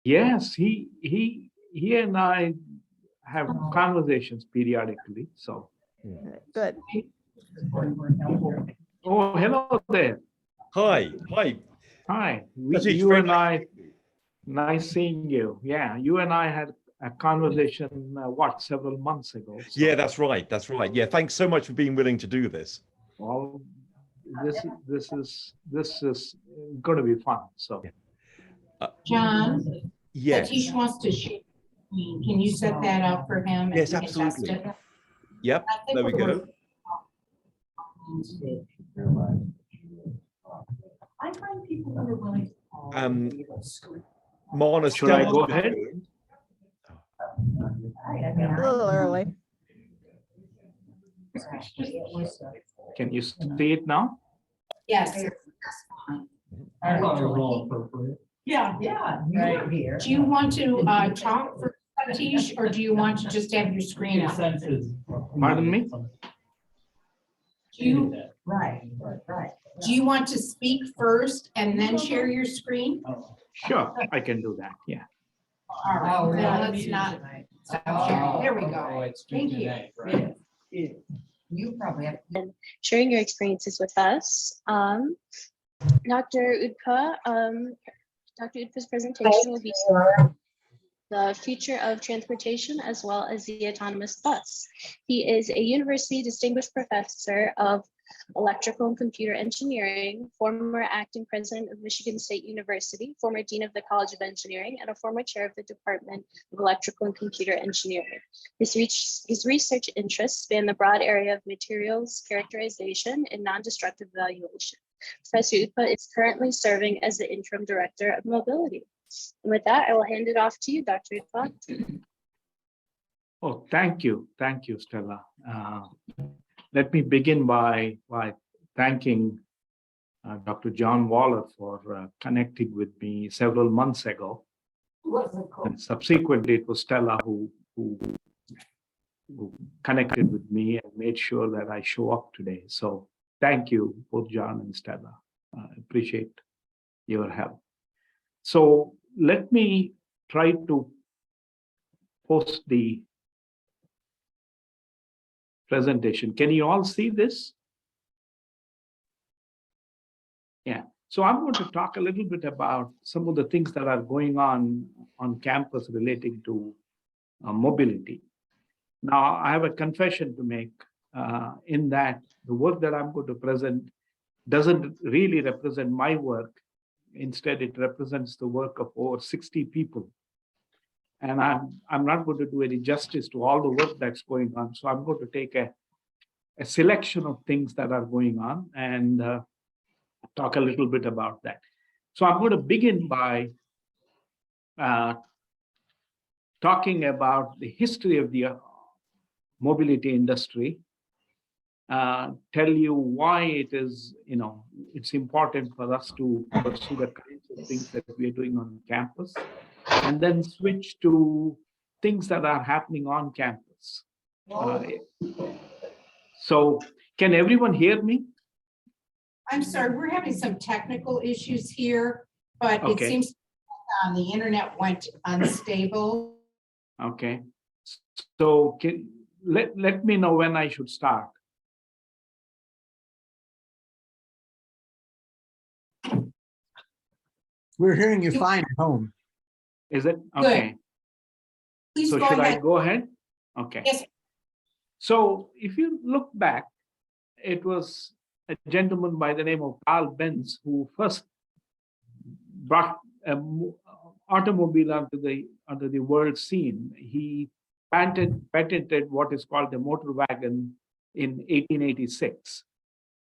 Yes, he and I have conversations periodically. So, Good. oh, hello there. Hi, hi. Hi. Satish, You very and nice I, nice seeing you. Yeah, you and I had a conversation, several months ago. So, Yeah, that's right. That's right. Yeah, thanks so much for being willing to do this. well, this is going to be fun. So, John, Yes. Satish wants to share. Can you set that up for him? Yes, and test absolutely. it? Yep, I think there we we're- go. I find people that are willing to call. Mona, should I Stella- go ahead? A little early. Can you see it now? Yes. That's fine. Yeah, yeah. Right here. Do you want to talk for Satish, or do you want to just have your screen up? Pardon me? Do you, Right. do you want to speak first and then share your screen? Sure, I can do that. Yeah. All right, then let's not. stop sharing. There we go. Thank you. You probably have. Sharing your experiences with us. Dr. Udpa, Dr. Udpa's presentation will be the future of transportation as well as the autonomous bus. He is a university distinguished professor of electrical and computer engineering, former acting president of Michigan State University, former dean of the College of Engineering, and a former chair of the Department of Electrical and Computer Engineering. His research interests span the broad area of materials characterization and non-destructive evaluation. Professor Udpa is currently serving as the Interim Director of Mobility. And with that, I will hand it off to you, Dr. Udpa. Oh, thank you. Thank you, Stella. Let me begin by thanking Dr. John Waller for connecting with me several months ago. And subsequently, it was Stella who connected with me and made sure that I show up today. So thank you, both John and Stella. I appreciate your help. So let me try to post the presentation. Can you all see this? Yeah. So I'm going to talk a little bit about some of the things that are going on campus relating to mobility. Now, I have a confession to make in that the work that I'm going to present doesn't really represent my work. Instead, it represents the work of over 60 people. And I'm not going to do any justice to all the work that's going on. So I'm going to take a selection of things that are going on and talk a little bit about that. So I'm going to begin by talking about the history of the mobility industry, tell you why it is, it's important for us to pursue the kinds of things that we are doing on campus, and then switch to things that are happening on campus. So can everyone hear me? I'm sorry, we're having some technical issues here, but it Okay. seems the internet went unstable. Okay. So let me know when I should start. We're hearing you fine at home. Is it? Good. Okay. Please So go should I ahead. go ahead? Okay. Yes. So if you look back, it was a gentleman by the name of Carl Benz who first brought automobile onto the world scene. He patented what is called the motor wagon in 1886.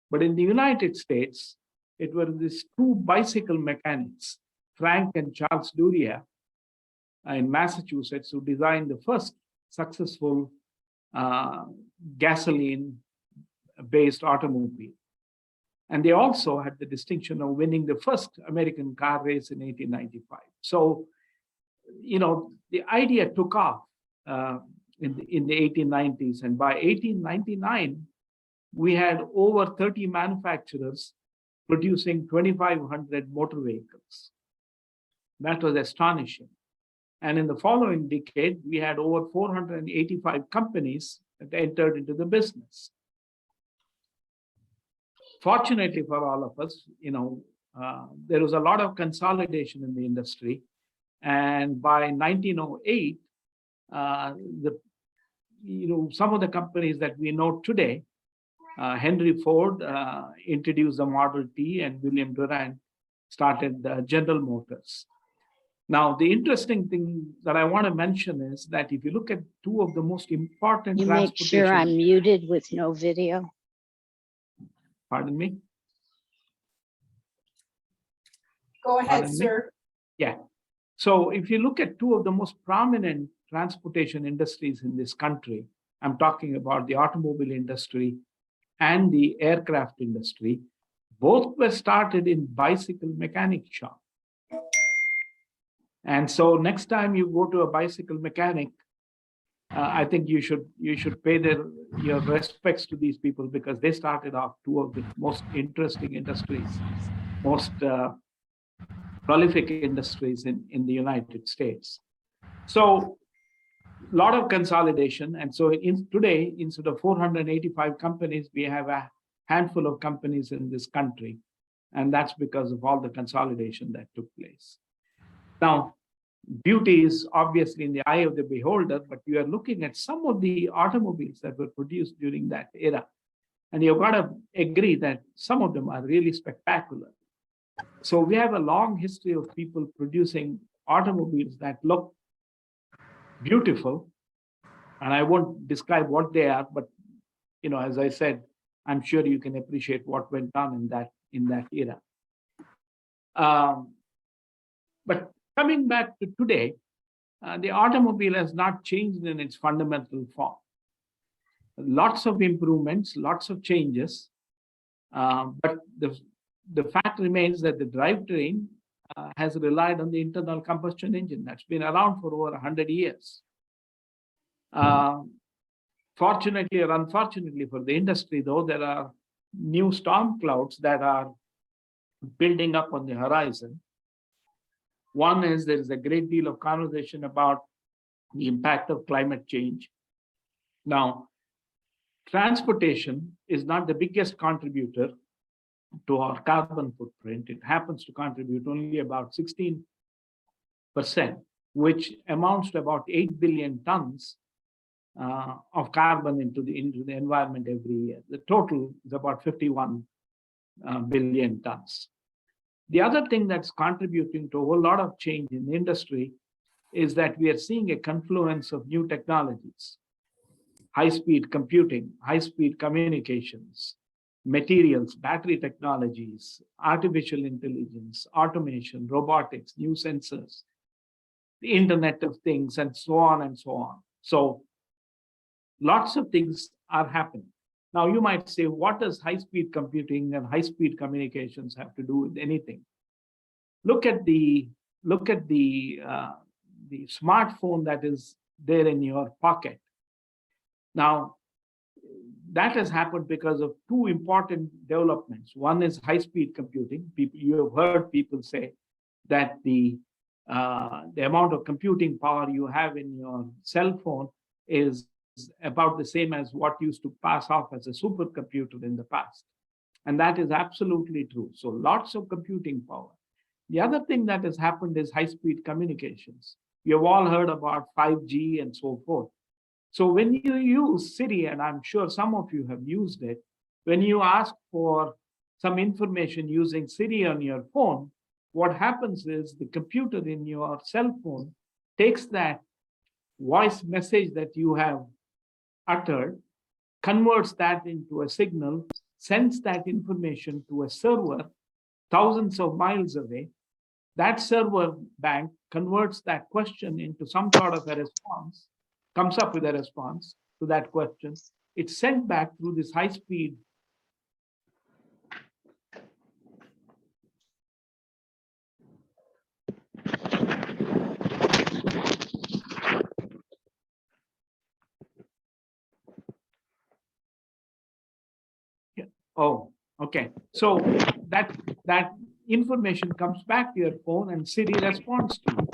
But in the United States, it were these two bicycle mechanics, Frank and Charles Duryea, in Massachusetts, who designed the first successful gasoline-based automobile. And they also had the distinction of winning the first American car race in 1895. So, the idea took off in the 1890s. And by 1899, we had over 30 manufacturers producing 2,500 motor vehicles. That was astonishing. And in the following decade, we had over 485 companies that entered into the business. Fortunately for all of us, there was a lot of consolidation in the industry. And by 1908, some of the companies that we know today, Henry Ford introduced the Model T, and William Durant started General Motors. Now, the interesting thing that I want to mention is that if you look at two of the most important You make sure I'm transportation, muted with no video. pardon me, Go ahead, Pardon me? sir. yeah. So if you look at two of the most prominent transportation industries in this country, I'm talking about the automobile industry and the aircraft industry, both were started in bicycle mechanic shop. And so next time you go to a bicycle mechanic, I think you should pay your respects to these people, because they started off two of the most interesting industries, most prolific industries in the United States. So a lot of consolidation. And so today, instead of 485 companies, we have a handful of companies in this country. And that's because of all the consolidation that took place. Now, beauty is obviously in the eye of the beholder, but you are looking at some of the automobiles that were produced during that era. And you've got to agree that some of them are really spectacular. So we have a long history of people producing automobiles that look beautiful. And I won't describe what they are, but as I said, I'm sure you can appreciate what went on in that era. But coming back to today, the automobile has not changed in its fundamental form. Lots of improvements, lots of changes, but the fact remains that the drivetrain has relied on the internal combustion engine that's been around for over 100 years. Fortunately or unfortunately for the industry, though, there are new storm clouds that are building up on the horizon. One is there is a great deal of conversation about the impact of climate change. Now, transportation is not the biggest contributor to our carbon footprint. It happens to contribute only about 16%, which amounts to about 8 billion tons of carbon into the environment every year. The total is about 51 billion tons. The other thing that's contributing to a whole lot of change in the industry is that we are seeing a confluence of new technologies: high-speed computing, high-speed communications, materials, battery technologies, artificial intelligence, automation, robotics, new sensors, the Internet of Things, and so on and so on. So lots of things are happening. Now, you might say, what does high-speed computing and high-speed communications have to do with anything? Look at the smartphone that is there in your pocket. Now, that has happened because of two important developments. One is high-speed computing. You have heard people say that the amount of computing power you have in your cell phone is about the same as what used to pass off as a supercomputer in the past. And that is absolutely true. So lots of computing power. The other thing that has happened is high-speed communications. You've all heard about 5G and so forth. So when you use Siri, and I'm sure some of you have used it, when you ask for some information using Siri on your phone, what happens is the computer in your cell phone takes that voice message that you have uttered, converts that into a signal, sends that information to a server thousands of miles away. That server bank converts that question into some sort of a response, comes up with a response to that question. It's sent back through this high speed Oh, okay. So that information comes back to your phone and Siri responds to you.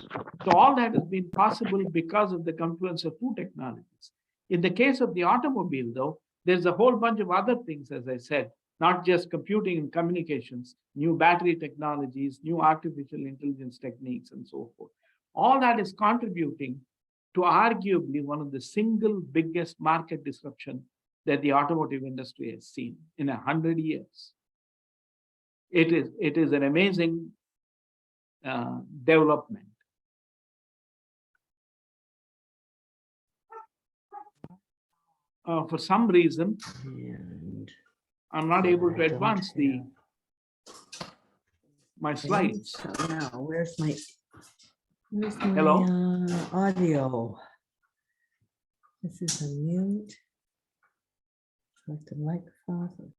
So all that has been possible because of the confluence of two technologies. In the case of the automobile, though, there's a whole bunch of other things, as I said, not just computing and communications, new battery technologies, new artificial intelligence techniques, and so forth. All that is contributing to arguably one of the single biggest market disruption that the automotive industry has seen in 100 years. It is an amazing development. For some reason, And I'm not able to advance my slides. so now, where's my Hello? audio? This is a mute. Select the microphone.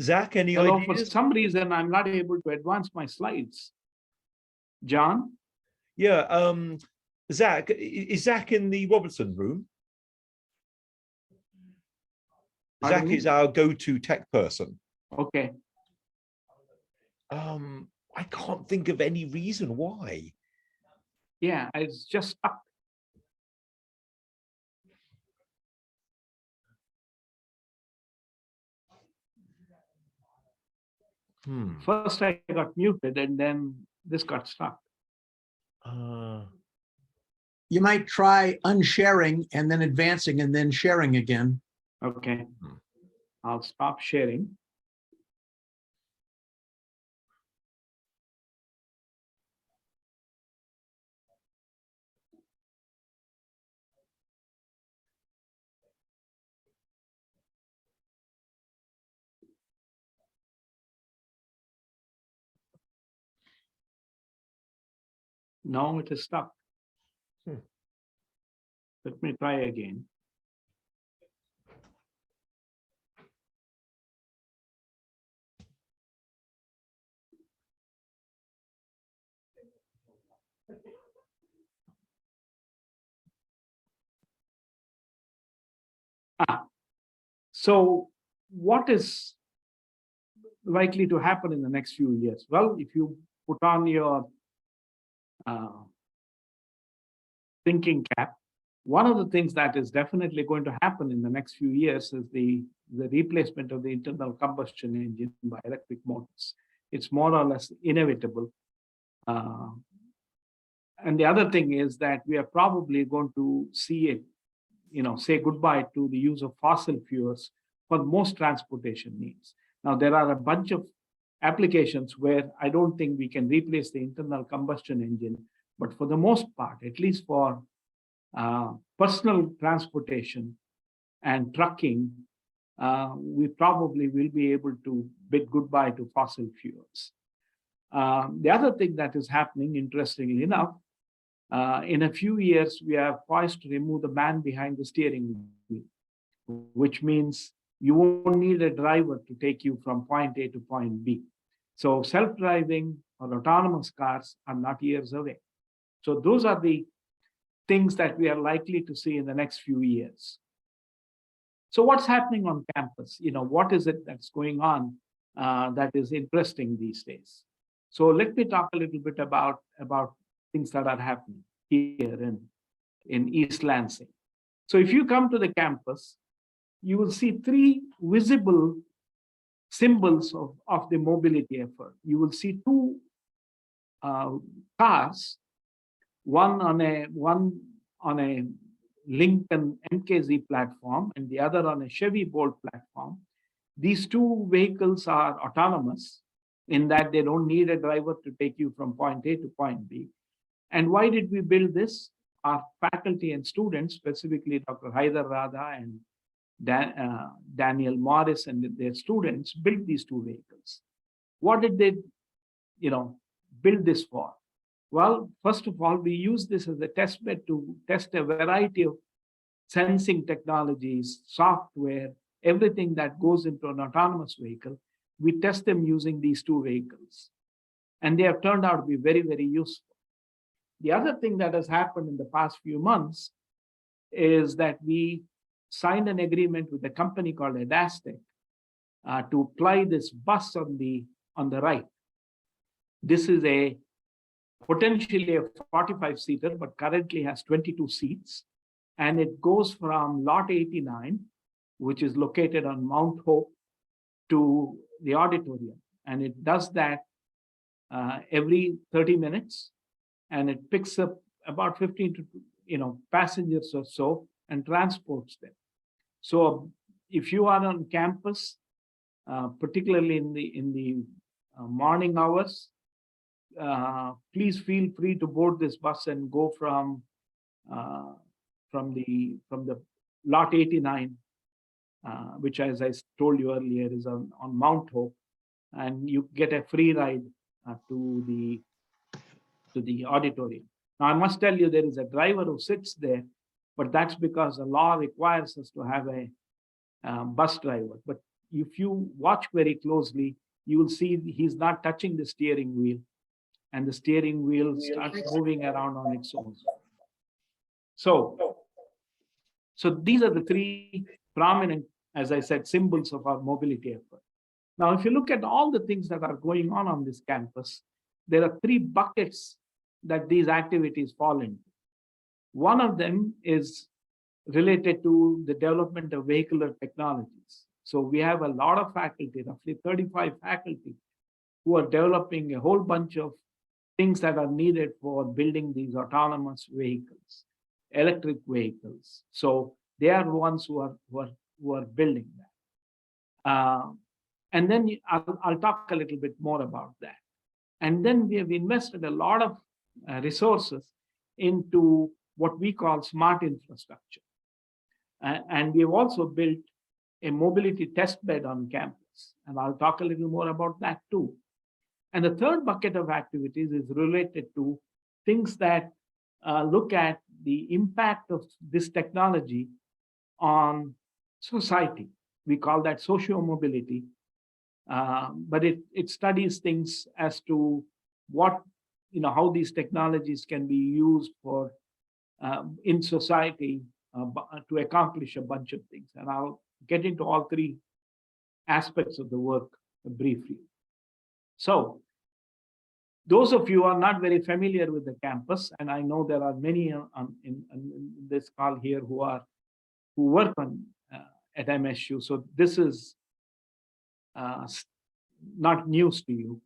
Zach, any Hello, for ideas? some reason, I'm not able to advance my slides. John? Yeah, Zach, is Zach in the Robertson room? Pardon Zach me? is our go-to tech person. Okay. I can't think of any reason why. Yeah, it's just stuck. First, I got muted and then this got stuck. You might try unsharing and then advancing and then sharing again. Okay. I'll stop sharing. No, it is stuck. Let me try again. So what is likely to happen in the next few years? Well, if you put on your thinking cap, one of the things that is definitely going to happen in the next few years is the replacement of the internal combustion engine by electric motors. It's more or less inevitable. And the other thing is that we are probably going to see it, say goodbye to the use of fossil fuels for most transportation needs. Now, there are a bunch of applications where I don't think we can replace the internal combustion engine, but for the most part, at least for personal transportation and trucking, we probably will be able to bid goodbye to fossil fuels. The other thing that is happening, interestingly enough, in a few years, we are poised to remove the man behind the steering wheel, which means you won't need a driver to take you from point A to point B. So self-driving or autonomous cars are not years away. So those are the things that we are likely to see in the next few years. So what's happening on campus? What is it that's going on that is interesting these days? So let me talk a little bit about things that are happening here in East Lansing. So if you come to the campus, you will see three visible symbols of the mobility effort. You will see two cars, one on a Lincoln MKZ platform and the other on a Chevy Bolt platform. These two vehicles are autonomous in that they don't need a driver to take you from point A to point B. And why did we build this? Our faculty and students, specifically Dr. Haider Radha and Daniel Morris and their students, built these two vehicles. What did they, build this for? Well, first of all, we use this as a test bed to test a variety of sensing technologies, software, everything that goes into an autonomous vehicle. We test them using these two vehicles. And they have turned out to be very, very useful. The other thing that has happened in the past few months is that we signed an agreement with a company called Edastic to fly this bus on the right. This is a potentially a 45-seater, but currently has 22 seats. And it goes from lot 89, which is located on Mount Hope, to the auditorium. And it does that every 30 minutes. And it picks up about 15 to passengers or so and transports them. So if you are on campus, particularly in the morning hours, please feel free to board this bus and go from the lot 89, which, as I told you earlier, is on Mount Hope, and you get a free ride to the auditorium. Now, I must tell you, there is a driver who sits there, but that's because the law requires us to have a bus driver. But if you watch very closely, you will see he's not touching the steering wheel, and the steering wheel starts moving around on its own. So these are the three prominent, as I said, symbols of our mobility effort. Now, if you look at all the things that are going on this campus, there are three buckets that these activities fall into. One of them is related to the development of vehicular technologies. So we have a lot of faculty, roughly 35 faculty, who are developing a whole bunch of things that are needed for building these autonomous vehicles, electric vehicles. So they are the ones who are building that. And then I'll talk a little bit more about that. And then we have invested a lot of resources into what we call smart infrastructure. And we have also built a mobility test bed on campus. And I'll talk a little more about that too. And the third bucket of activities is related to things that look at the impact of this technology on society. We call that socio-mobility. But it studies things as to what, how these technologies can be used for in society to accomplish a bunch of things. And I'll get into all three aspects of the work briefly. So those of you who are not very familiar with the campus, and I know there are many in this call here who work at MSU. So this is not news to you,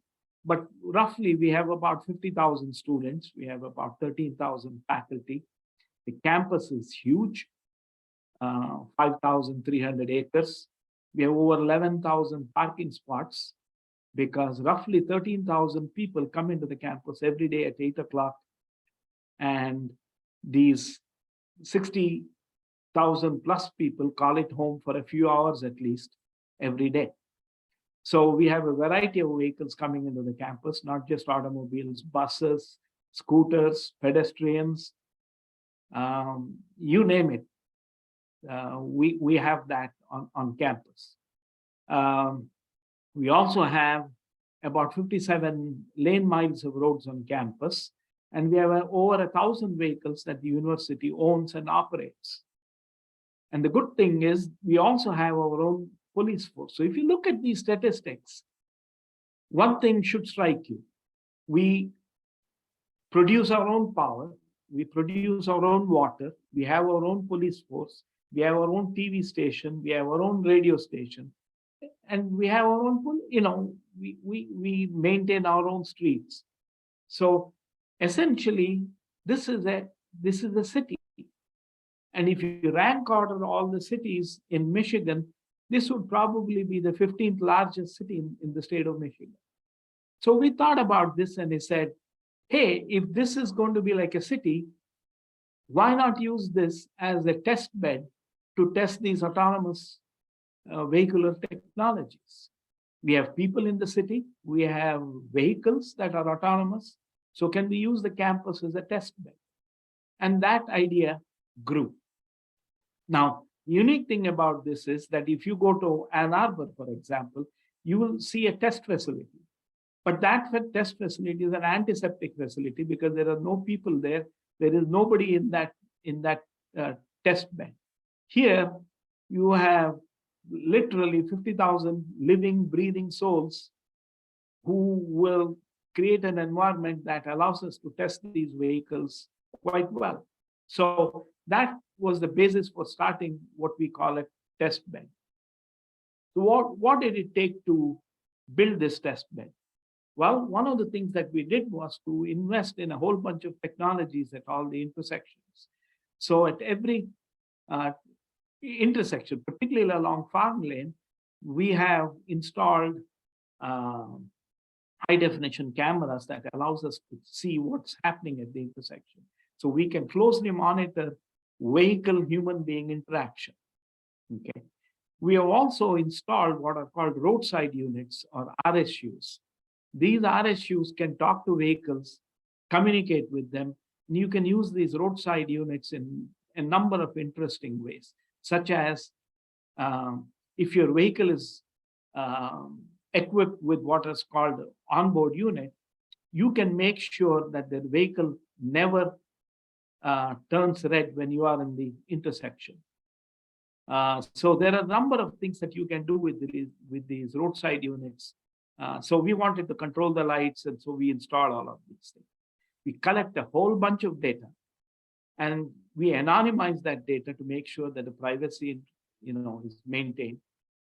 but roughly we have about 50,000 students. We have about 13,000 faculty. The campus is huge, 5,300 acres. We have over 11,000 parking spots, because roughly 13,000 people come into the campus every day at 8 o'clock. And these 60,000 plus people call it home for a few hours at least every day. So we have a variety of vehicles coming into the campus, not just automobiles, buses, scooters, pedestrians, you name it. We have that on campus. We also have about 57 lane miles of roads on campus, and we have over 1,000 vehicles that the university owns and operates. And the good thing is we also have our own police force. So if you look at these statistics, one thing should strike you. We produce our own power, we produce our own water, we have our own police force, we have our own TV station, we have our own radio station, and we have our own, we maintain our own streets. So essentially, this is a city. And if you rank order all the cities in Michigan, this would probably be the 15th largest city in the state of Michigan. So we thought about this and we said, hey, if this is going to be like a city, why not use this as a test bed to test these autonomous vehicular technologies? We have people in the city, we have vehicles that are autonomous. So can we use the campus as a test bed? And that idea grew. Now, the unique thing about this is that if you go to Ann Arbor, for example, you will see a test facility. But that test facility is an antiseptic facility because there are no people there. There is nobody in that test bed. Here, you have literally 50,000 living, breathing souls who will create an environment that allows us to test these vehicles quite well. So that was the basis for starting what we call a test bed. So what did it take to build this test bed? Well, one of the things that we did was to invest in a whole bunch of technologies at all the intersections. So at every intersection, particularly along Farm Lane, we have installed high definition cameras that allows us to see what's happening at the intersection. So we can closely monitor vehicle human being interaction. Okay. We have also installed what are called roadside units or RSUs. These RSUs can talk to vehicles, communicate with them, and you can use these roadside units in a number of interesting ways, such as if your vehicle is equipped with what is called onboard unit, you can make sure that the vehicle never turns red when you are in the intersection. So there are a number of things that you can do with these roadside units. So we wanted to control the lights, and so we installed all of these things. We collect a whole bunch of data, and we anonymize that data to make sure that the privacy, is maintained.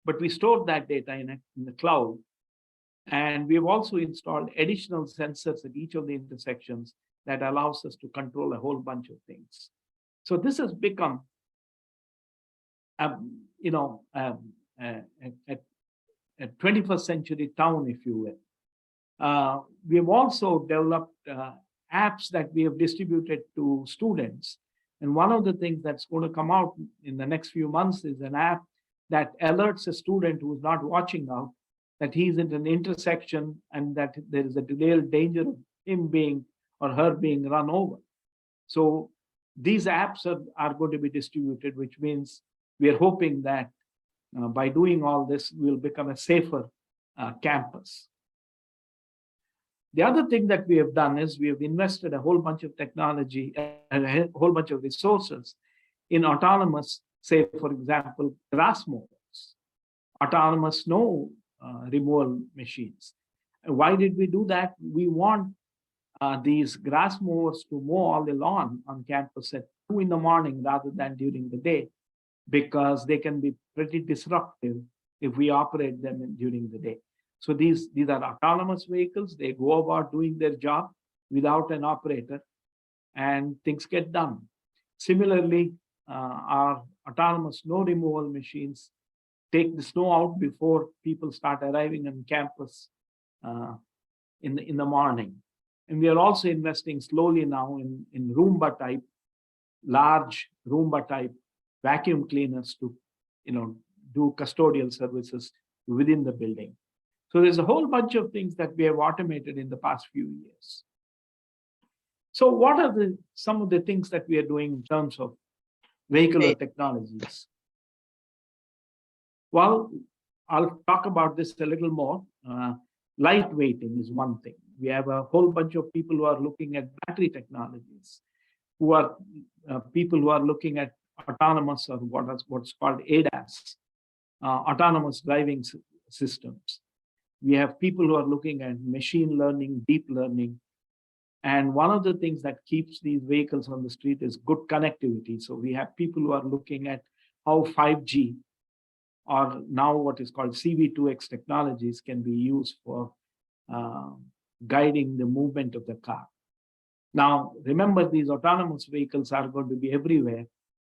But we store that data in the cloud, and we've also installed additional sensors at each of the intersections that allows us to control a whole bunch of things. So this has become, a 21st century town, if you will. We have also developed apps that we have distributed to students. And one of the things that's going to come out in the next few months is an app that alerts a student who is not watching out that he's in an intersection and that there is a real danger of him being or her being run over. So these apps are going to be distributed, which means we are hoping that by doing all this, we'll become a safer campus. The other thing that we have done is we have invested a whole bunch of technology and a whole bunch of resources in autonomous, say, for example, grass mowers, autonomous snow removal machines. And why did we do that? We want these grass mowers to mow all the lawn on campus at 2 in the morning rather than during the day, because they can be pretty disruptive if we operate them during the day. So these are autonomous vehicles. They go about doing their job without an operator, and things get done. Similarly, our autonomous snow removal machines take the snow out before people start arriving on campus in the morning. And we are also investing slowly now in Roomba type, large Roomba type vacuum cleaners to do custodial services within the building. So there's a whole bunch of things that we have automated in the past few years. So what are some of the things that we are doing in terms of vehicular technologies? Well, I'll talk about this a little more. Lightweighting is one thing. We have a whole bunch of people who are looking at battery technologies, who are people who are looking at autonomous or what's called ADAS, autonomous driving systems. We have people who are looking at machine learning, deep learning. And one of the things that keeps these vehicles on the street is good connectivity. So we have people who are looking at how 5G or now what is called CV2X technologies can be used for guiding the movement of the car. Now, remember, these autonomous vehicles are going to be everywhere.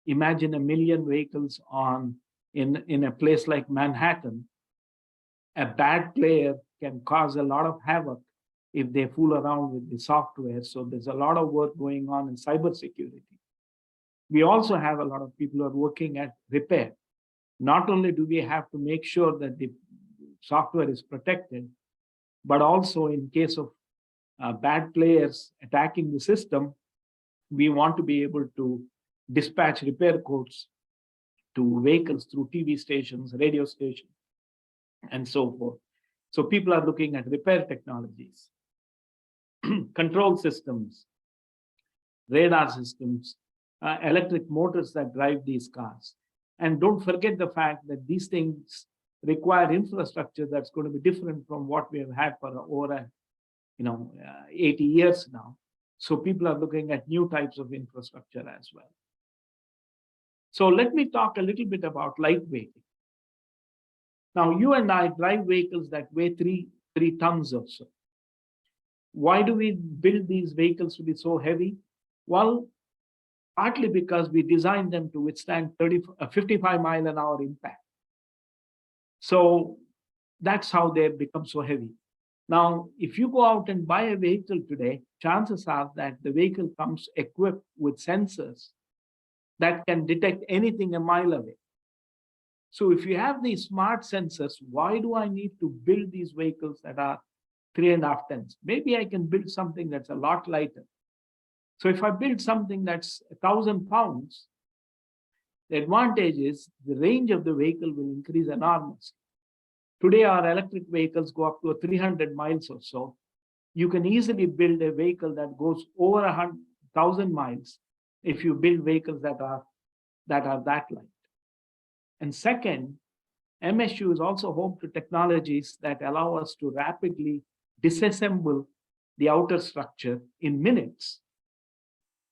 Imagine 1 million vehicles in a place like Manhattan. A bad player can cause a lot of havoc if they fool around with the software. So there's a lot of work going on in cybersecurity. We also have a lot of people who are working at repair. Not only do we have to make sure that the software is protected, but also in case of bad players attacking the system, we want to be able to dispatch repair codes to vehicles through TV stations, radio stations, and so forth. So people are looking at repair technologies, control systems, radar systems, electric motors that drive these cars. And don't forget the fact that these things require infrastructure that's going to be different from what we have had for over 80 years now. So people are looking at new types of infrastructure as well. So let me talk a little bit about lightweighting. Now, you and I drive vehicles that weigh three tons or so. Why do we build these vehicles to be so heavy? Well, partly because we designed them to withstand 55 mile an hour impact. So that's how they become so heavy. Now, if you go out and buy a vehicle today, chances are that the vehicle comes equipped with sensors that can detect anything a mile away. So if you have these smart sensors, why do I need to build these vehicles that are 3.5 tons? Maybe I can build something that's a lot lighter. So if I build something that's 1,000 pounds, the advantage is the range of the vehicle will increase enormously. Today, our electric vehicles go up to 300 miles or so. You can easily build a vehicle that goes over 1,000 miles if you build vehicles that are that light. And second, MSU is also home to technologies that allow us to rapidly disassemble the outer structure in minutes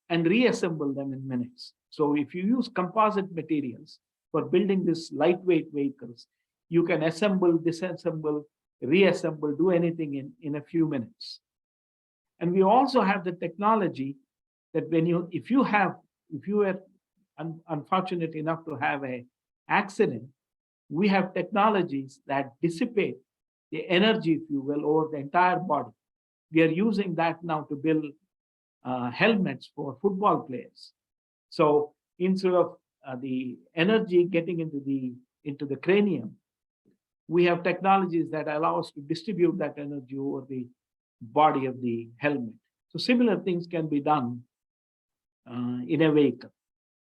and reassemble them in minutes. So if you use composite materials for building these lightweight vehicles, you can assemble, disassemble, reassemble, do anything in a few minutes. And we also have the technology that if you are unfortunate enough to have an accident, we have technologies that dissipate the energy, if you will, over the entire body. We are using that now to build helmets for football players. So instead of the energy getting into the cranium, we have technologies that allow us to distribute that energy over the body of the helmet. So similar things can be done in a vehicle.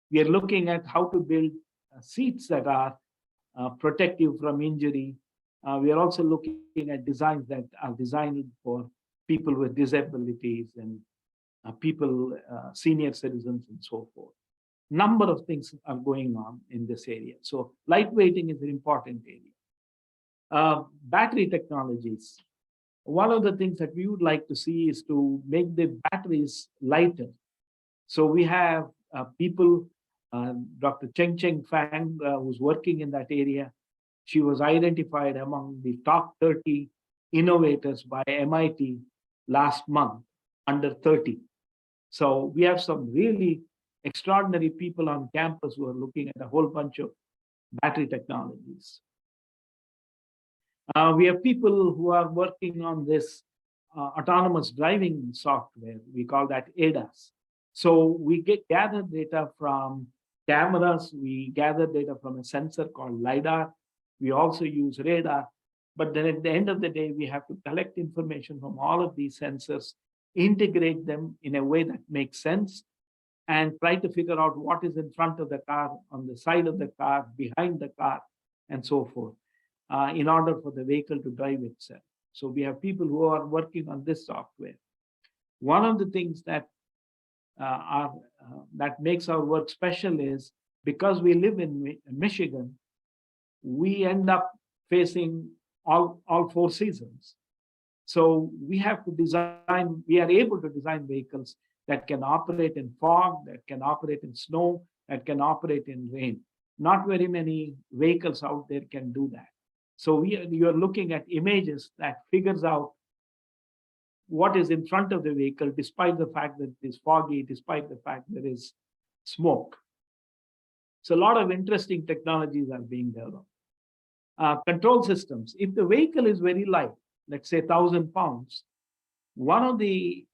We are looking at how to build seats that are protective from injury. We are also looking at designs that are designed for people with disabilities and people, senior citizens and so forth. Number of things are going on in this area. So lightweighting is an important area. Battery technologies. One of the things that we would like to see is to make the batteries lighter. So we have people, Dr. Cheng Fang, who's working in that area. She was identified among the top 30 innovators by MIT last month, under 30. So we have some really extraordinary people on campus who are looking at a whole bunch of battery technologies. We have people who are working on this autonomous driving software. We call that ADAS. So we gather data from cameras. We gather data from a sensor called LiDAR. We also use radar. But then at the end of the day, we have to collect information from all of these sensors, integrate them in a way that makes sense, and try to figure out what is in front of the car, on the side of the car, behind the car, and so forth, in order for the vehicle to drive itself. So we have people who are working on this software. One of the things that that makes our work special is because we live in Michigan, we end up facing all 4 seasons. So we have to design, we are able to design vehicles that can operate in fog, that can operate in snow, that can operate in rain. Not very many vehicles out there can do that. So you're looking at images that figures out what is in front of the vehicle, despite the fact that it is foggy, despite the fact there is smoke. So a lot of interesting technologies are being developed. Control systems. If the vehicle is very light, let's say 1,000 pounds, one of the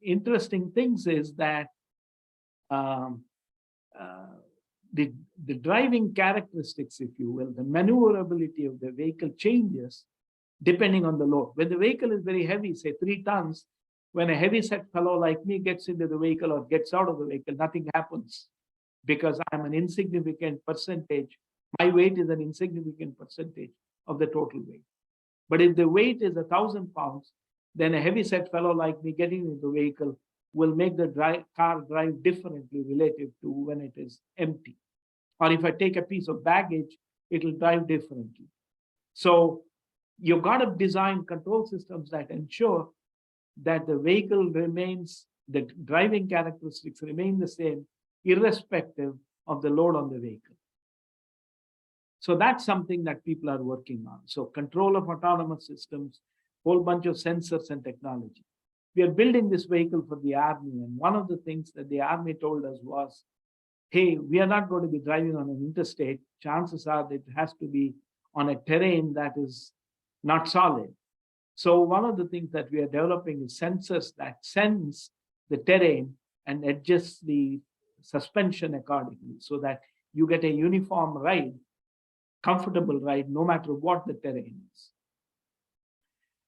interesting things is that the driving characteristics, if you will, the maneuverability of the vehicle changes depending on the load. When the vehicle is very heavy, say 3 tons, when a heavy set fellow like me gets into the vehicle or gets out of the vehicle, nothing happens because I'm an insignificant percentage. My weight is an insignificant percentage of the total weight. But if the weight is 1,000 pounds, then a heavy-set fellow like me getting into the vehicle will make the car drive differently relative to when it is empty. Or if I take a piece of baggage, it'll drive differently. So you've got to design control systems that ensure that the vehicle remains, the driving characteristics remain the same, irrespective of the load on the vehicle. So that's something that people are working on. So control of autonomous systems, whole bunch of sensors and technology. We are building this vehicle for the Army. And one of the things that the Army told us was, hey, we are not going to be driving on an interstate. Chances are that it has to be on a terrain that is not solid. So one of the things that we are developing is sensors that sense the terrain and adjust the suspension accordingly so that you get a uniform ride, comfortable ride, no matter what the terrain is.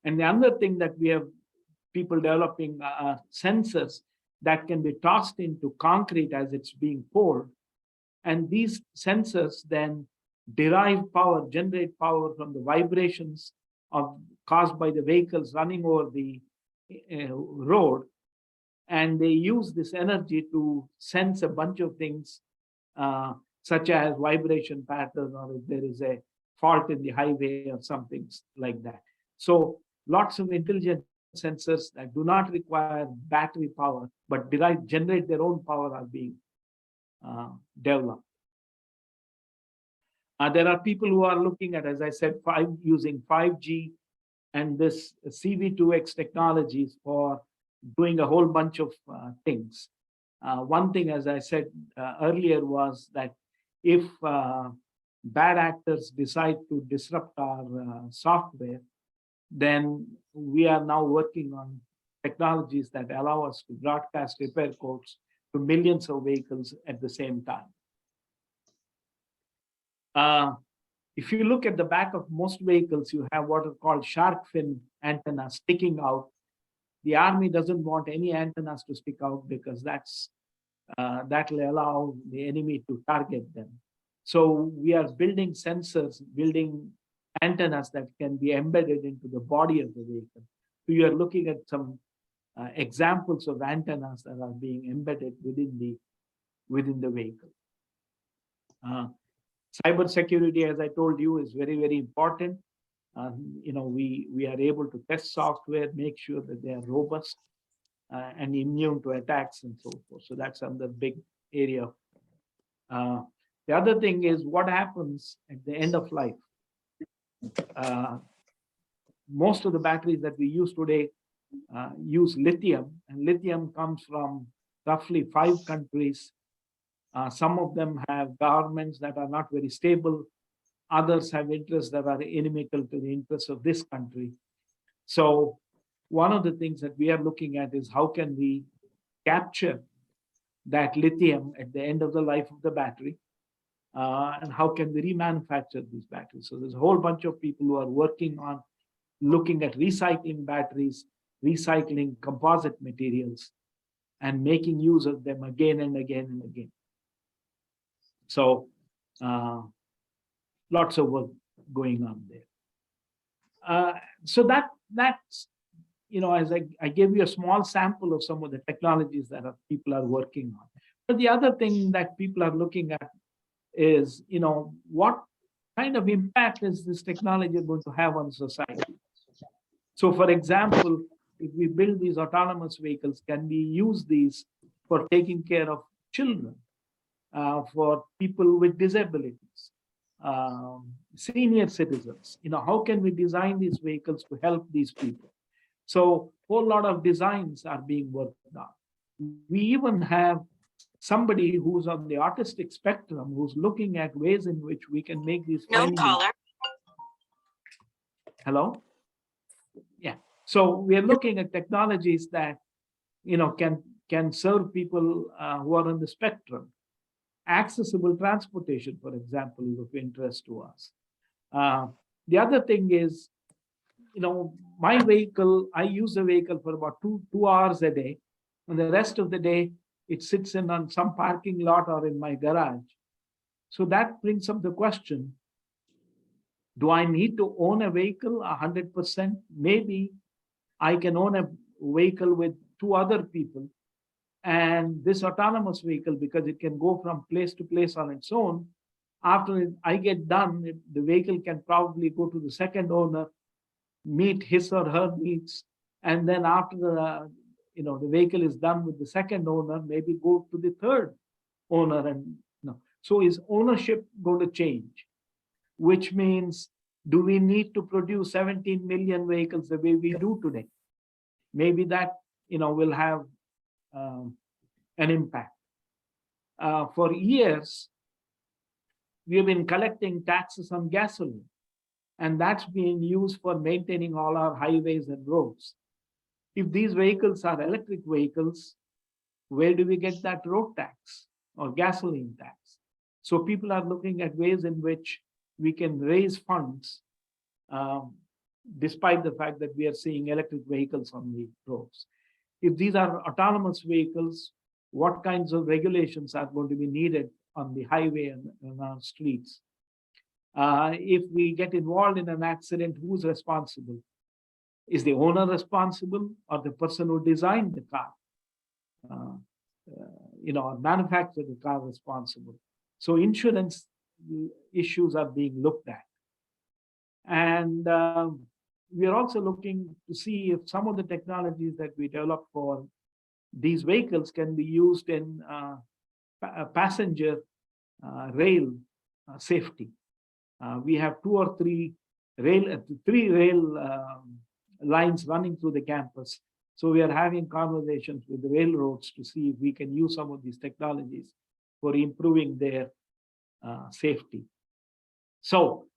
And the other thing that we have people developing are sensors that can be tossed into concrete as it's being poured. And these sensors then derive power, generate power from the vibrations caused by the vehicles running over the road. And they use this energy to sense a bunch of things, such as vibration pattern, or if there is a fault in the highway or something like that. So lots of intelligent sensors that do not require battery power, but generate their own power are being developed. There are people who are looking at, as I said, using 5G and this CV2X technologies for doing a whole bunch of things. One thing, as I said earlier, was that if bad actors decide to disrupt our software, then we are now working on technologies that allow us to broadcast repair codes to millions of vehicles at the same time. If you look at the back of most vehicles, you have what are called shark fin antennas sticking out. The Army doesn't want any antennas to stick out because that will allow the enemy to target them. So we are building sensors, building antennas that can be embedded into the body of the vehicle. So you are looking at some examples of antennas that are being embedded within the vehicle. Cybersecurity, as I told you, is very, very important. We are able to test software, make sure that they are robust and immune to attacks and so forth. So that's another big area. The other thing is what happens at the end of life. Most of the batteries that we use today use lithium, and lithium comes from roughly 5 countries. Some of them have governments that are not very stable. Others have interests that are inimical to the interests of this country. So one of the things that we are looking at is how can we capture that lithium at the end of the life of the battery, and how can we remanufacture these batteries. So there's a whole bunch of people who are working on looking at recycling batteries, recycling composite materials, and making use of them again and again and again. So lots of work going on there. So that's, as I gave you a small sample of some of the technologies that people are working on. But the other thing that people are looking at is, what kind of impact is this technology going to have on society? So for example, if we build these autonomous vehicles, can we use these for taking care of children, for people with disabilities, senior citizens? How can we design these vehicles to help these people? So a whole lot of designs are being worked on. We even have somebody who's on the autistic spectrum who's looking at ways in which we can make these. No caller. Hello? Yeah. So we are looking at technologies that can serve people who are on the spectrum. Accessible transportation, for example, is of interest to us. The other thing is, my vehicle, I use the vehicle for about two hours a day, and the rest of the day it sits on some parking lot or in my garage. So that brings up the question, Do I need to own a vehicle 100%? Maybe I can own a vehicle with two other people. And this autonomous vehicle, because it can go from place to place on its own, after I get done, the vehicle can probably go to the second owner, meet his or her needs, and then after the vehicle is done with the second owner, maybe go to the third owner. And so is ownership going to change? Which means, do we need to produce 17 million vehicles the way we do today? Maybe that will have an impact. For years, we have been collecting taxes on gasoline, and that's being used for maintaining all our highways and roads. If these vehicles are electric vehicles, where do we get that road tax or gasoline tax? So people are looking at ways in which we can raise funds, despite the fact that we are seeing electric vehicles on the roads. If these are autonomous vehicles, what kinds of regulations are going to be needed on the highway and on our streets? If we get involved in an accident, who's responsible? Is the owner responsible, or the person who designed the car, or manufactured the car responsible? So insurance issues are being looked at. And we are also looking to see if some of the technologies that we develop for these vehicles can be used in passenger rail safety. We have three rail lines running through the campus. So we are having conversations with the railroads to see if we can use some of these technologies for improving their safety. So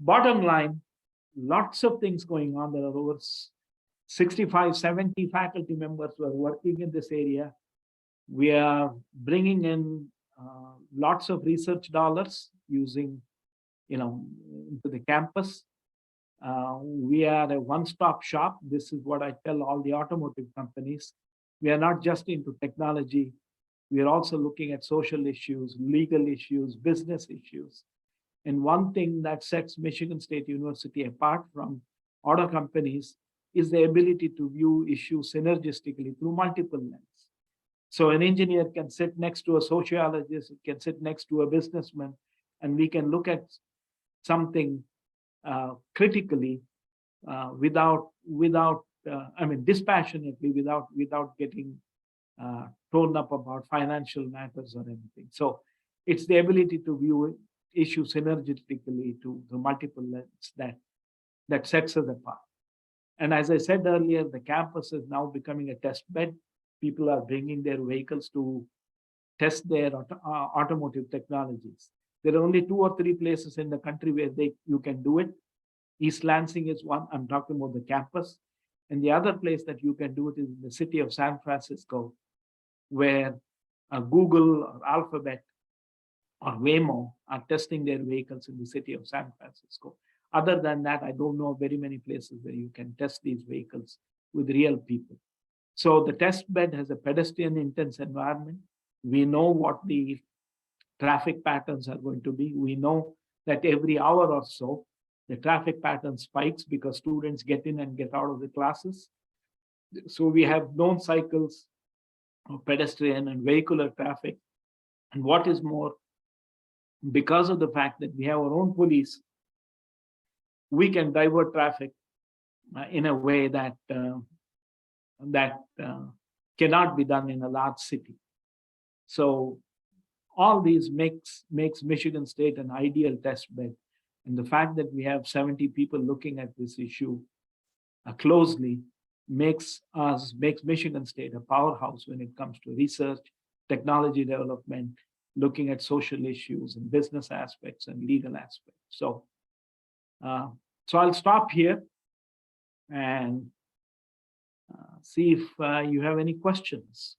bottom line, lots of things going on. There are over 65, 70 faculty members who are working in this area. We are bringing in lots of research dollars using, into the campus. We are a one-stop shop. This is what I tell all the automotive companies. We are not just into technology. We are also looking at social issues, legal issues, business issues. And one thing that sets Michigan State University apart from auto companies is the ability to view issues synergistically through multiple lenses. So an engineer can sit next to a sociologist, it can sit next to a businessman, and we can look at something critically dispassionately, without getting torn up about financial matters or anything. So it's the ability to view issues synergistically to the multiple lenses that sets us apart. And as I said earlier, the campus is now becoming a test bed. People are bringing their vehicles to test their automotive technologies. There are only 2 or 3 places in the country where you can do it. East Lansing is one. I'm talking about the campus. And the other place that you can do it is in the city of San Francisco, where Google or Alphabet or Waymo are testing their vehicles in the city of San Francisco. Other than that, I don't know very many places where you can test these vehicles with real people. So the test bed has a pedestrian intense environment. We know what the traffic patterns are going to be. We know that every hour or so, the traffic pattern spikes because students get in and get out of the classes. So we have known cycles of pedestrian and vehicular traffic. And what is more, because of the fact that we have our own police, we can divert traffic in a way that cannot be done in a large city. So all these makes Michigan State an ideal test bed. And the fact that we have 70 people looking at this issue closely makes Michigan State a powerhouse when it comes to research, technology development, looking at social issues and business aspects and legal aspects. So I'll stop here and see if you have any questions.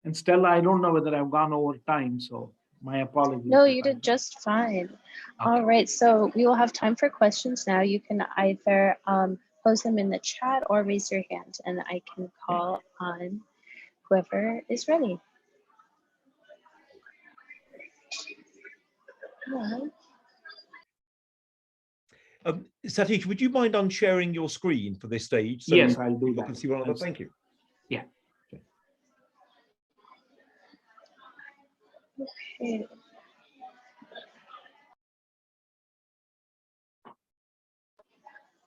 And Stella, I don't know whether I've gone over time, so my apologies. No, you did just fine. Okay. All right, so we will have time for questions now. You can either post them in the chat or raise your hand, and I can call on whoever is ready. Satish, would you mind unsharing your screen for this stage? So Yes, I'll do people that. can see one another. Thank you. Yeah. Okay.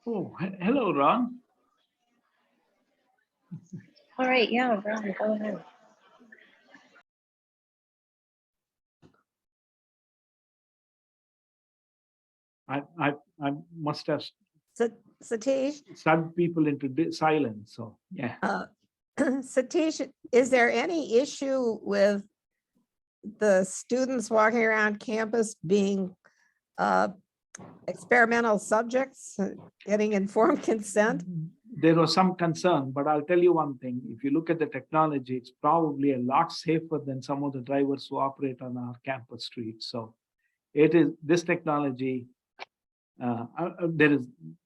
Oh, hello, Ron. All right, yeah, Ron, go ahead. I must have Satish, sucked people into silence. So yeah. Satish, is there any issue with the students walking around campus being experimental subjects, getting informed consent? There was some concern, but I'll tell you one thing. If you look at the technology, it's probably a lot safer than some of the drivers who operate on our campus streets. So it is this technology.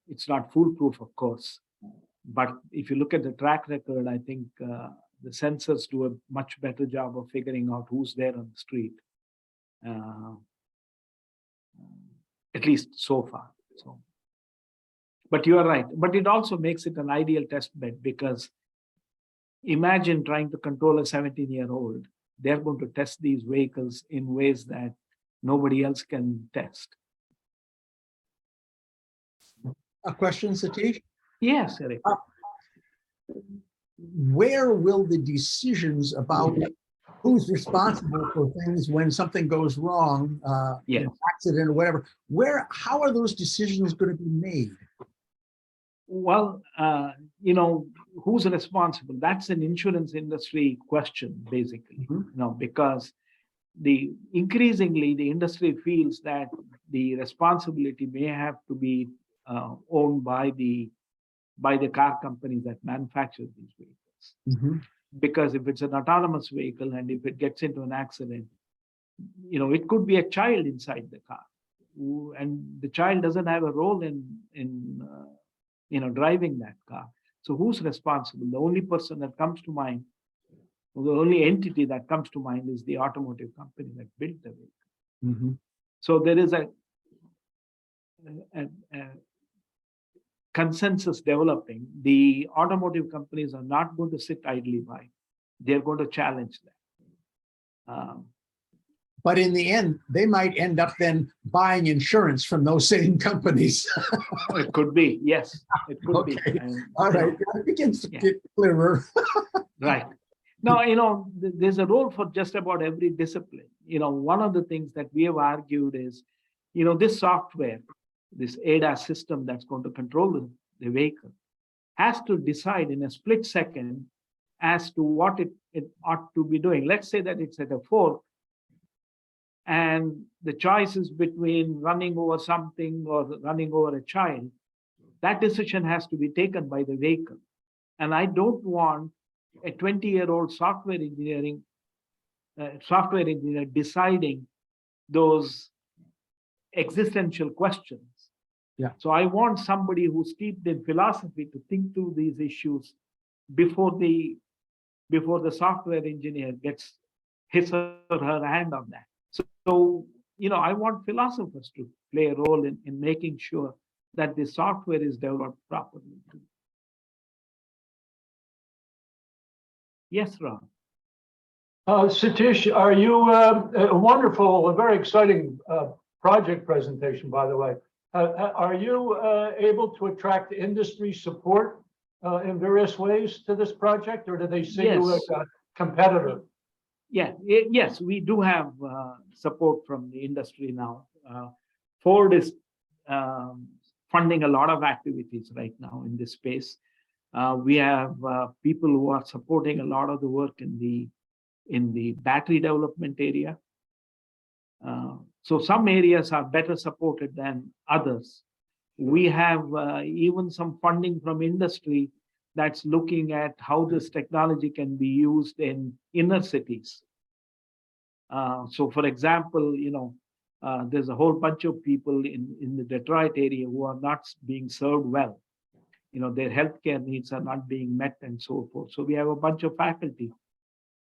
It's not foolproof, of course, but if you look at the track record, I think the sensors do a much better job of figuring out who's there on the street, at least so far. So, but you are right. But it also makes it an ideal test bed, because imagine trying to control a 17-year-old. They're going to test these vehicles in ways that nobody else can test. A question, Satish? Yes, Eric. Where will the decisions about who's responsible for things when something goes wrong, Yes. an accident or whatever, how are those decisions going to be made? Well, who's responsible? That's an insurance industry question, basically, because increasingly the industry feels that the responsibility may have to be owned by the car companies that manufacture these vehicles. Because if it's an autonomous vehicle and if it gets into an accident, it could be a child inside the car, and the child doesn't have a role in driving that car. So who's responsible? The only person that comes to mind, or the only entity that comes to mind, is the automotive company that built the vehicle. So there is a consensus developing. The automotive companies are not going to sit idly by. They're going to challenge that. But in the end, they might end up then buying insurance from those same companies. It could be, yes, it could be. And, all right, it begins to get clearer. Right. Now, there's a role for just about every discipline. One of the things that we have argued is, this software, this ADAS system that's going to control the vehicle, has to decide in a split second as to what it ought to be doing. Let's say that it's at a fork, and the choice is between running over something or running over a child. That decision has to be taken by the vehicle. And I don't want a 20-year-old software engineer deciding those existential questions. Yeah. So I want somebody who's steeped in philosophy to think through these issues before the software engineer gets his or her hand on that. So I want philosophers to play a role in making sure that the software is developed properly. Yes, Ron. Satish, are you a wonderful, a very exciting project presentation, by the way. Are you able to attract industry support in various ways to this project, or do they see you as a competitor? Yeah, yes, we do have support from the industry now. Ford is funding a lot of activities right now in this space. We have people who are supporting a lot of the work in the battery development area. So some areas are better supported than others. We have even some funding from industry that's looking at how this technology can be used in inner cities. So for example, there's a whole bunch of people in the Detroit area who are not being served well. Their healthcare needs are not being met and so forth. So we have a bunch of faculty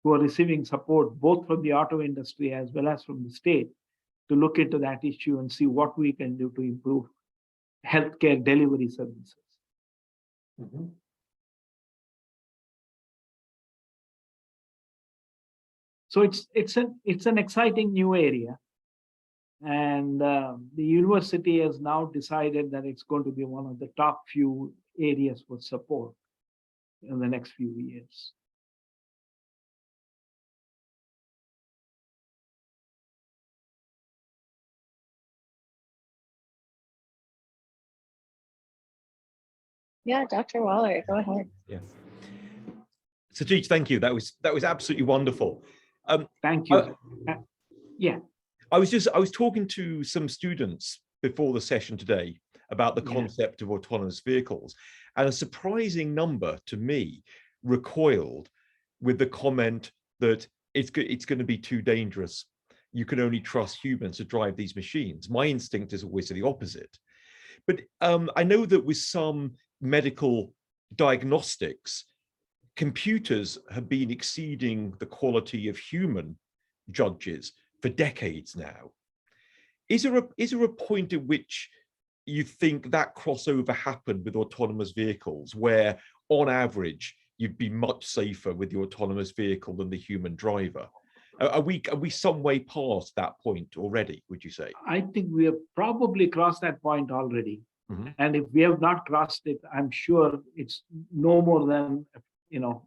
who are receiving support both from the auto industry as well as from the state to look into that issue and see what we can do to improve healthcare delivery services. Mhm. So it's an exciting new area, and the university has now decided that it's going to be one of the top few areas for support in the next few years. Yeah, Dr. Waller, go ahead. Yeah. Satish, thank you. That was absolutely wonderful. Thank you. Yeah. I was talking to some students before the session today about the Yeah. concept of autonomous vehicles, and a surprising number to me recoiled with the comment that it's going to be too dangerous. You can only trust humans to drive these machines. My instinct is always the opposite. But I know that with some medical diagnostics, computers have been exceeding the quality of human judges for decades now. Is there a point at which you think that crossover happened with autonomous vehicles, where on average you'd be much safer with the autonomous vehicle than the human driver? Are we some way past that point already, would you say? I think we have probably crossed that point already. Mm-hmm. And if we have not crossed it, I'm sure it's no more than, a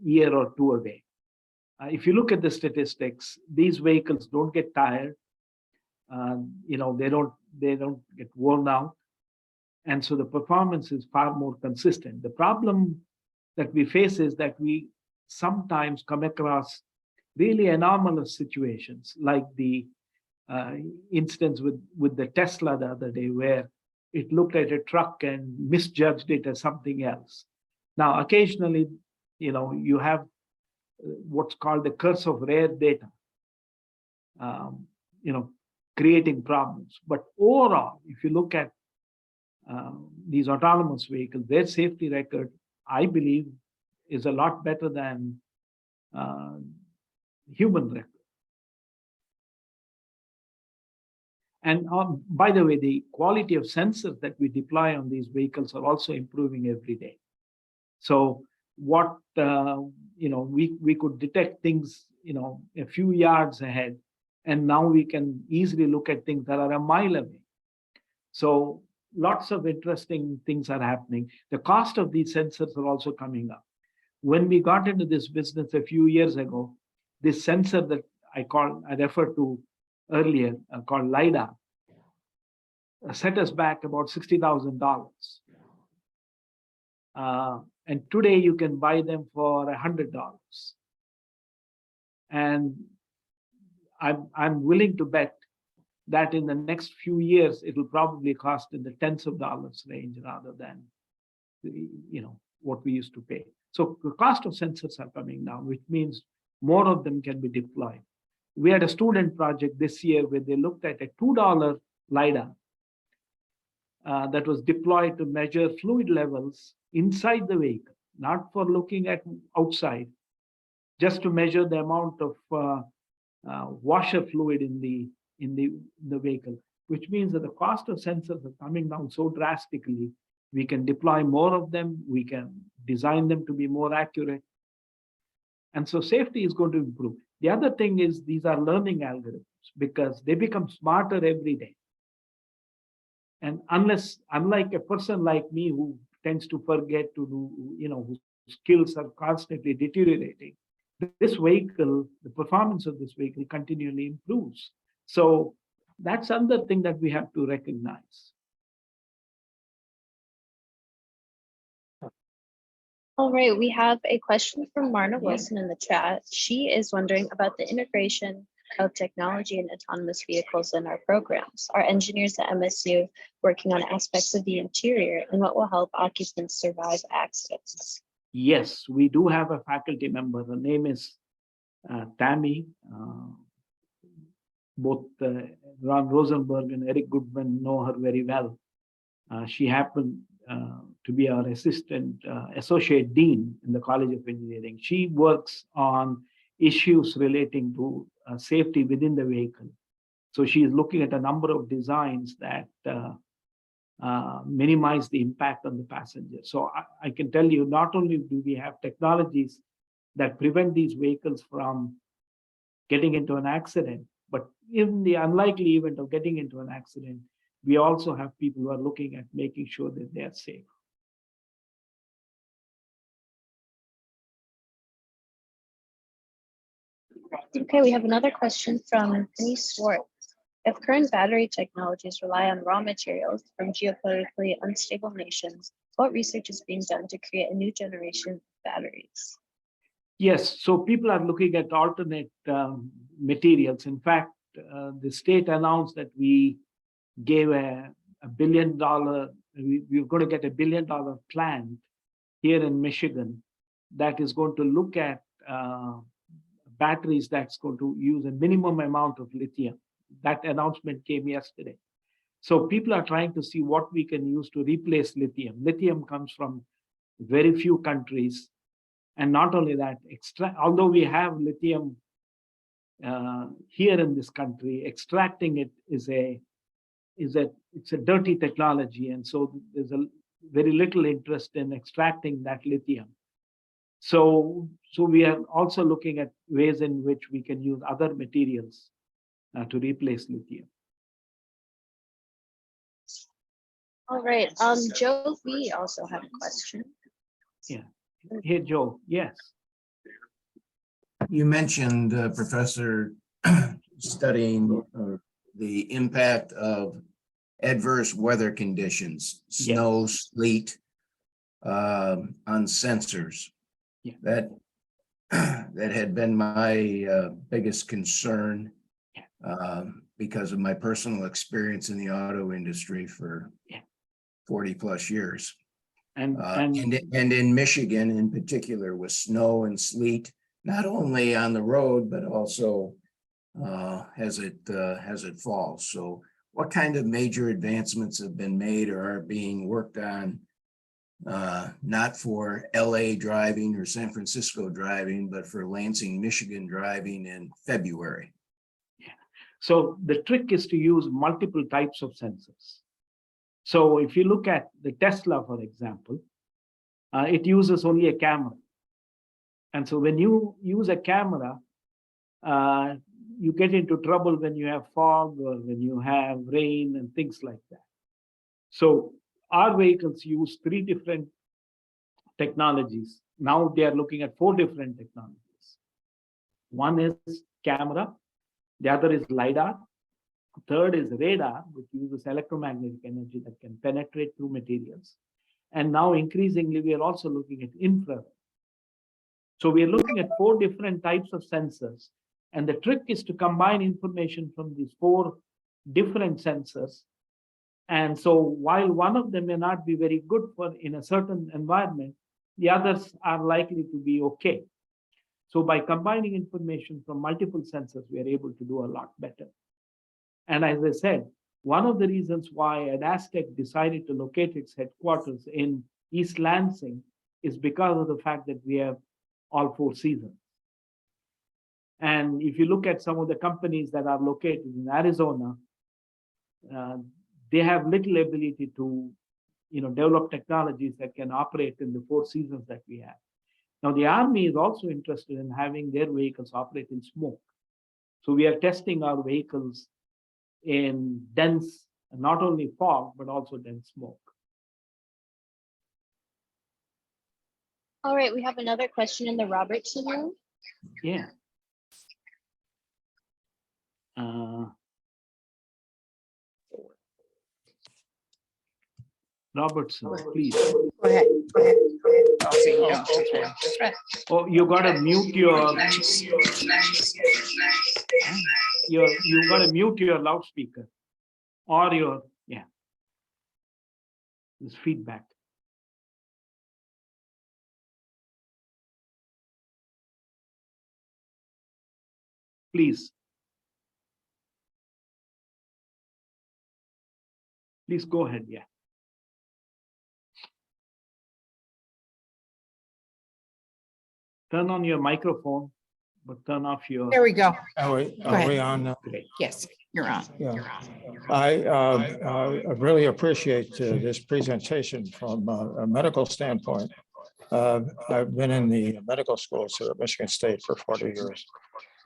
year or two away. If you look at the statistics, these vehicles don't get tired. They don't get worn out. And so the performance is far more consistent. The problem that we face is that we sometimes come across really anomalous situations, like the instance with the Tesla the other day, where it looked at a truck and misjudged it as something else. Now, occasionally, you have what's called the curse of rare data, creating problems. But overall, if you look at these autonomous vehicles, their safety record, I believe, is a lot better than human record. And by the way, the quality of sensors that we deploy on these vehicles are also improving every day. So what, we could detect things, a few yards ahead, and now we can easily look at things that are a mile away. So lots of interesting things are happening. The cost of these sensors are also coming up. When we got into this business a few years ago, this sensor that I referred to earlier, called LiDAR, set us back about $60,000. And today you can buy them for $100. And I'm willing to bet that in the next few years, it will probably cost in the tens of dollars range rather than, what we used to pay. So the cost of sensors are coming down, which means more of them can be deployed. We had a student project this year where they looked at a $2 LiDAR that was deployed to measure fluid levels inside the vehicle, not for looking at outside, just to measure the amount of washer fluid in the vehicle, which means that the cost of sensors are coming down so drastically. We can deploy more of them. We can design them to be more accurate. And so safety is going to improve. The other thing is these are learning algorithms because they become smarter every day. And unlike a person like me who tends to forget to do, whose skills are constantly deteriorating, this vehicle, the performance of this vehicle continually improves. So that's another thing that we have to recognize. All right, we have a question from Marna Wilson in the chat. She is wondering about the integration of technology and autonomous vehicles in our programs. Are engineers at MSU working on aspects of the interior and what will help occupants survive accidents? Yes, we do have a faculty member. Her name is Tammy. Both Ron Rosenberg and Eric Goodman know her very well. She happened to be our associate dean in the College of Engineering. She works on issues relating to safety within the vehicle. So she is looking at a number of designs that minimize the impact on the passenger. So I can tell you, not only do we have technologies that prevent these vehicles from getting into an accident, but in the unlikely event of getting into an accident, we also have people who are looking at making sure that they are safe. Okay, we have another question from Penny Swartz. If current battery technologies rely on raw materials from geopolitically unstable nations, what research is being done to create a new generation of batteries? Yes, so people are looking at alternate materials. In fact, the state announced that we gave a $1 billion, we're going to get $1 billion plant here in Michigan that is going to look at batteries that's going to use a minimum amount of lithium. That announcement came yesterday. So people are trying to see what we can use to replace lithium. Lithium comes from very few countries. And not only that, although we have lithium here in this country, extracting it it's a dirty technology. And so there's a very little interest in extracting that lithium. So we are also looking at ways in which we can use other materials to replace lithium. All right, Joe V also had a question. Yeah. Hey, Joe, yes. You mentioned, Professor, studying the impact of adverse weather conditions, snow, sleet, on sensors. Yeah. That had been my biggest concern because of my personal experience in the auto industry for 40 plus years. And in Michigan in particular, with snow and sleet, not only on the road, but also as it falls. So what kind of major advancements have been made or are being worked on, not for LA driving or San Francisco driving, but for Lansing, Michigan driving in February? Yeah. So the trick is to use multiple types of sensors. So if you look at the Tesla, for example, it uses only a camera. And so when you use a camera, you get into trouble when you have fog or when you have rain and things like that. So our vehicles use 3 different technologies. Now they are looking at 4 different technologies. One is camera, the other is LiDAR, third is radar, which uses electromagnetic energy that can penetrate through materials. And now increasingly, we are also looking at infrared. So we are looking at 4 different types of sensors. And the trick is to combine information from these 4 different sensors. And so while one of them may not be very good for in a certain environment, the others are likely to be okay. So by combining information from multiple sensors, we are able to do a lot better. And as I said, one of the reasons why Adastec decided to locate its headquarters in East Lansing is because of the fact that we have all 4 seasons. And if you look at some of the companies that are located in Arizona, they have little ability to develop technologies that can operate in the 4 seasons that we have. Now, the Army is also interested in having their vehicles operate in smoke. So we are testing our vehicles in dense, not only fog, but also dense smoke. All right, we have another question in the Robertson room. Yeah. Robertson, please. Go ahead. Oh, you got to mute you got to mute your loudspeaker or your, this feedback. Please. Please go ahead, Turn on your microphone, but turn off your. There we go. Are we ahead. on now? Great. Yes. You're on. Yeah, I really appreciate this presentation from a medical standpoint. I've been in the medical schools here at Michigan State for 40 years.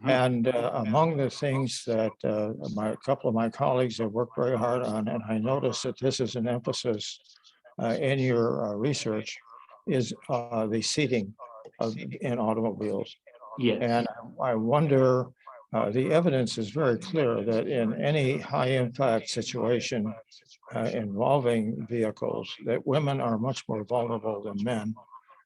And among the things that a couple of my colleagues have worked very hard on, and I noticed that this is an emphasis in your research, is the seating in automobiles. Yes. And I wonder, the evidence is very clear that in any high impact situation involving vehicles, that women are much more vulnerable than men.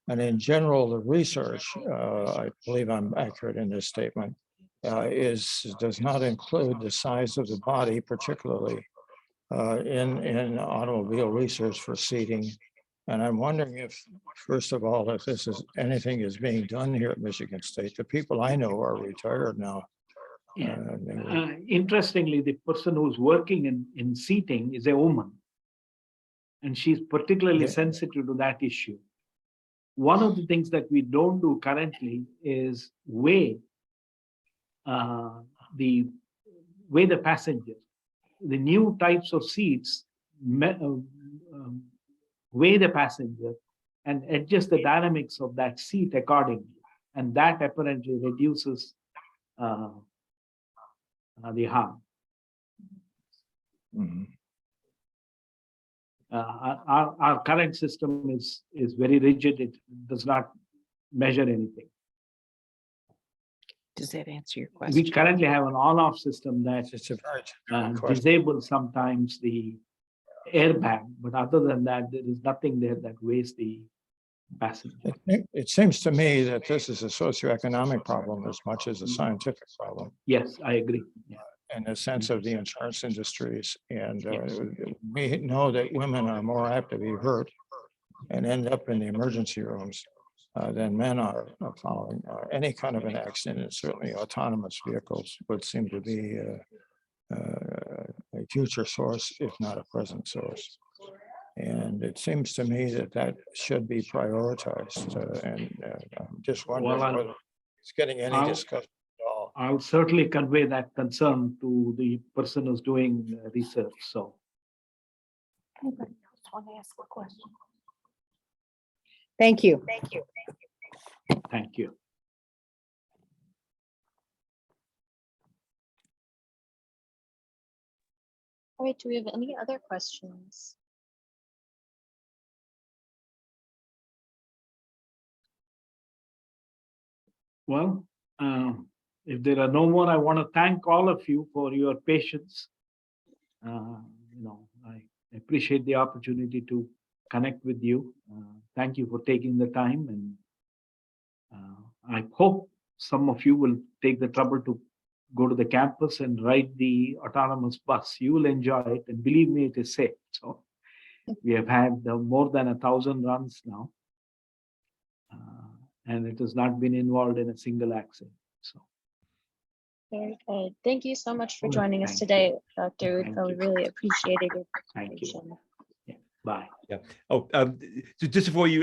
And in general, the research, I believe I'm accurate in this statement, does not include the size of the body, particularly in automobile research for seating. And I'm wondering if, first of all, if anything is being done here at Michigan State. The people I know are retired now. Yeah. Interestingly, the person who's working in seating is a woman, and she's particularly sensitive to that issue. One of the things that we don't do currently is weigh the passenger. The new types of seats weigh the passenger and adjust the dynamics of that seat accordingly, and that apparently reduces the harm. Mhm. Our current system is very rigid. It does not measure anything. Does that answer your question? We currently have an on-off system that It's a very general question. disables sometimes the airbag, but other than that, there is nothing there that weighs the passenger. It seems to me that this is a socioeconomic problem as much as a scientific problem, Yes, I agree. Yeah. in the sense of the insurance industries. And Yes. we know that women are more apt to be hurt and end up in the emergency rooms than men are following any kind of an accident. And certainly autonomous vehicles would seem to be a future source, if not a present source. And it seems to me that that should be prioritized. I'm just wondering Well, whether it's getting any I'll- discussion at all. I'll certainly convey that concern to the person who's doing research. So, Anybody else want to ask a question? Thank you. thank you. All right, do we have any other questions? Well, if there are no more, I want to thank all of you for your patience. I appreciate the opportunity to connect with you. Thank you for taking the time, and I hope some of you will take the trouble to go to the campus and ride the autonomous bus. You will enjoy it, and believe me, it is safe. So we have had more than 1,000 runs now, and it has not been involved in a single accident. So Very good. Thank you so much for Oh, joining us thank today, Dr. Thank Udpa. We you. really appreciated your thank you. presentation. Bye. Oh, so just before you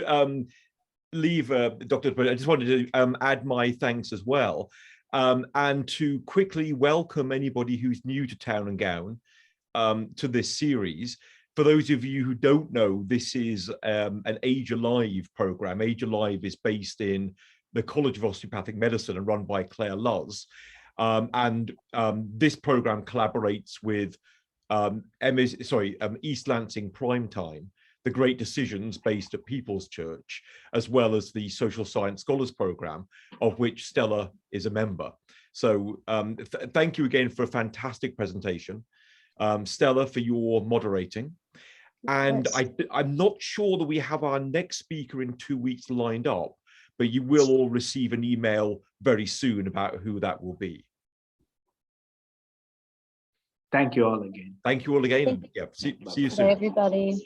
leave, Dr. Udpa, I just wanted to add my thanks as well, and to quickly welcome anybody who's new to Town and Gown to this series. For those of you who don't know, this is an Age Alive program. Age Alive is based in the College of Osteopathic Medicine and run by Claire Luz. This program collaborates with East Lansing Primetime, the Great Decisions based at People's Church, as well as the Social Science Scholars Program, of which Stella is a member. So thank you again for a fantastic presentation. Stella, for your moderating. And I'm not sure that we have our next speaker in 2 weeks lined up, but you will all receive an email very soon about who that will be. Thank you all again. Thank you all again. Thank Yeah, see you Bye, soon. everybody.